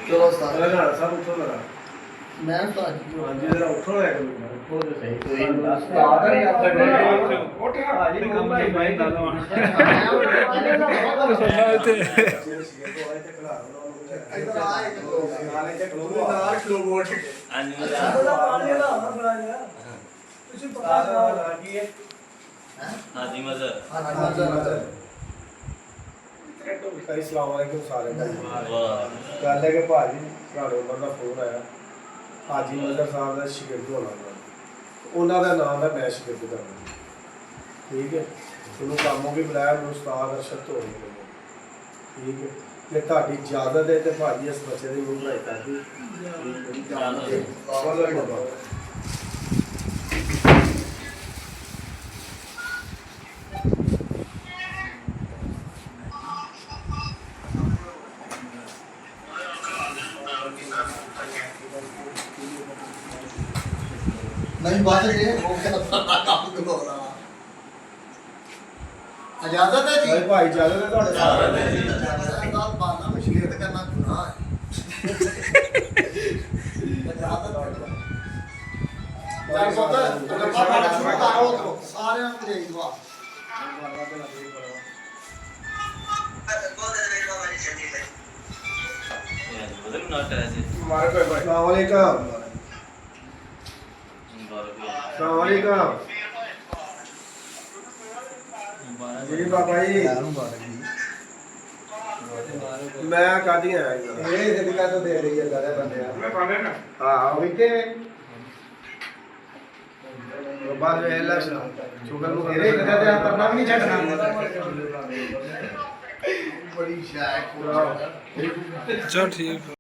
चलो उस्ताद सब उठो जरा मैं उस्ताद जी हाँ जी जरा उठो एक मिनट उठो तो सही कोई उस्ताद है या उठ हाजी काम भाई नहीं भाई दादा इधर आए नाले के नाल किलो वोट हाजी मजर अस्सलाम वालेकुम सारे भाई वाह गल है कि भाजी ਤੁਹਾਡੇ ਉੱਪਰ ਦਾ ਫੋਨ ਆਇਆ ਹਾਜੀ ਮਜ਼ਰ ਸਾਹਿਬ ਦਾ ਸ਼ਾਗਿਰਦ ਹੋਣਾ ਉਹਨਾਂ ਦਾ ਨਾਮ ਹੈ ਮੈਂ ਸ਼ਾਗਿਰਦ ਕਰਨਾ ਠੀਕ ਹੈ ਉਹਨੂੰ ਕੰਮੋਂ ਵੀ ਬੁਲਾਇਆ ਉਹਨੂੰ ਉਸਤਾਦ ਅਰਸ਼ਦ ਤੋਂ ਹੋਣੀ ਠੀਕ ਹੈ ਤੇ ਤੁਹਾਡੀ ਇਜਾਜ਼ਤ ਹੈ ਤੇ ਭਾਜੀ ਇਸ ਬੱਚੇ ਦੀ ਉਹ ਪੜ੍ਹਾਈ ਕਰਦੀ नहीं बात है वो क्या काम करो ना इजाजत है जी ਭਾਈ ਭਾਈ ਇਜਾਜ਼ਤ ਹੈ ਤੁਹਾਡੇ इजाज़त है जी। इजाजत बांधना मुश्किल करना गुनाह है इजाजत चल पुत्र उलमा बड़ा शुरू करो तो सारे हम तेरी दुआ बदल नॉट ऐसे हमारे भाई अस्सलाम वालेकुम अस्सलाम वालेकुम जी बाबा जी मैं कादी आया ये सदका तो दे रही है सारे बंदे हां विके बस वेला शुगर नु तेरे कदा ते करना भी नहीं छड़ना बड़ी शायक चल ठीक